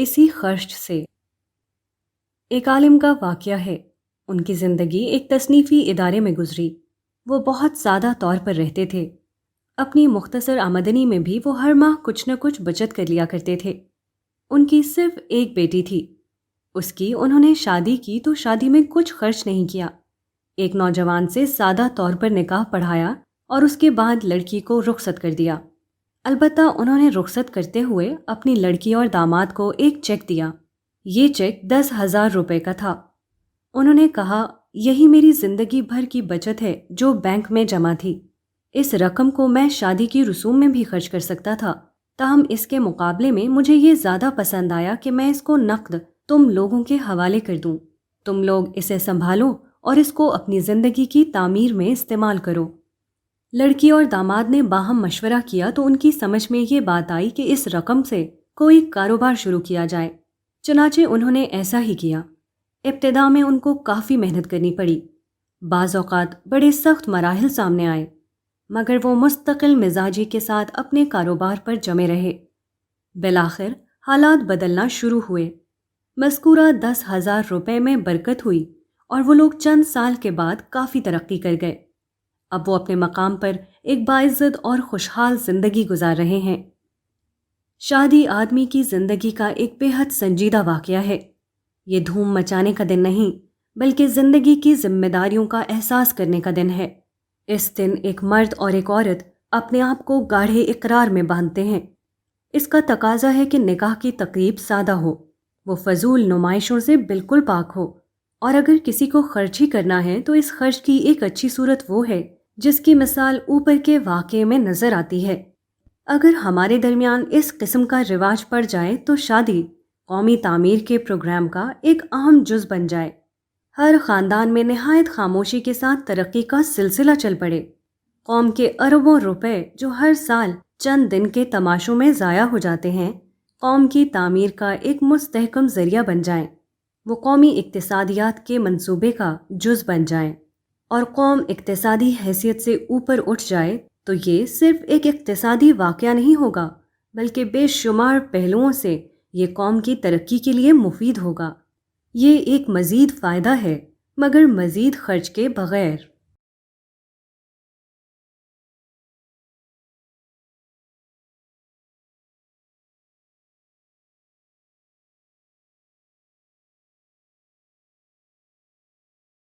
اسی خرچ سے۔ ایک عالم کا واقعہ ہے۔ ان کی زندگی ایک تصنیفی ادارے میں گزری۔ وہ بہت سادہ طور پر رہتے تھے۔ اپنی مختصر آمدنی میں بھی وہ ہر ماہ کچھ نہ کچھ بچت کر لیا کرتے تھے۔ ان کی صرف ایک بیٹی تھی۔ اس کی انہوں نے شادی کی تو شادی میں کچھ خرچ نہیں کیا۔ ایک نوجوان سے سادہ طور پر نکاح پڑھایا اور اس کے بعد لڑکی کو رخصت کر دیا۔ البتہ انہوں نے رخصت کرتے ہوئے اپنی لڑکی اور داماد کو ایک چیک دیا۔ یہ چیک 10,000 روپے کا تھا۔ انہوں نے کہا، یہی میری زندگی بھر کی بچت ہے جو بینک میں جمع تھی۔ اس رقم کو میں شادی کی رسوم میں بھی خرچ کر سکتا تھا، تاہم اس کے مقابلے میں مجھے یہ زیادہ پسند آیا کہ میں اس کو نقد تم لوگوں کے حوالے کر دوں۔ تم لوگ اسے سنبھالو اور اس کو اپنی زندگی کی تعمیر میں استعمال کرو۔ لڑکی اور داماد نے باہم مشورہ کیا تو ان کی سمجھ میں یہ بات آئی کہ اس رقم سے کوئی کاروبار شروع کیا جائے۔ چنانچہ انہوں نے ایسا ہی کیا۔ ابتدا میں ان کو کافی محنت کرنی پڑی۔ بعض اوقات بڑے سخت مراحل سامنے آئے، مگر وہ مستقل مزاجی کے ساتھ اپنے کاروبار پر جمے رہے۔ بالآخر حالات بدلنا شروع ہوئے۔ مذکورہ 10,000 روپے میں برکت ہوئی اور وہ لوگ چند سال کے بعد کافی ترقی کر گئے۔ اب وہ اپنے مقام پر ایک باعزت اور خوشحال زندگی گزار رہے ہیں۔ شادی آدمی کی زندگی کا ایک بے حد سنجیدہ واقعہ ہے۔ یہ دھوم مچانے کا دن نہیں، بلکہ زندگی کی ذمہ داریوں کا احساس کرنے کا دن ہے۔ اس دن ایک مرد اور ایک عورت اپنے آپ کو گاڑھے اقرار میں باندھتے ہیں۔ اس کا تقاضا ہے کہ نکاح کی تقریب سادہ ہو، وہ فضول نمائشوں سے بالکل پاک ہو، اور اگر کسی کو خرچ ہی کرنا ہے تو اس خرچ کی ایک اچھی صورت وہ ہے جس کی مثال اوپر کے واقعے میں نظر آتی ہے۔ اگر ہمارے درمیان اس قسم کا رواج پڑ جائے تو شادی قومی تعمیر کے پروگرام کا ایک اہم جز بن جائے۔ ہر خاندان میں نہایت خاموشی کے ساتھ ترقی کا سلسلہ چل پڑے۔ قوم کے اربوں روپے جو ہر سال چند دن کے تماشوں میں ضائع ہو جاتے ہیں، قوم کی تعمیر کا ایک مستحکم ذریعہ بن جائیں۔ وہ قومی اقتصادیات کے منصوبے کا جز بن جائیں اور قوم اقتصادی حیثیت سے اوپر اٹھ جائے تو یہ صرف ایک اقتصادی واقعہ نہیں ہوگا، بلکہ بے شمار پہلوؤں سے یہ قوم کی ترقی کے لیے مفید ہوگا۔ یہ ایک مزید فائدہ ہے، مگر مزید خرچ کے بغیر۔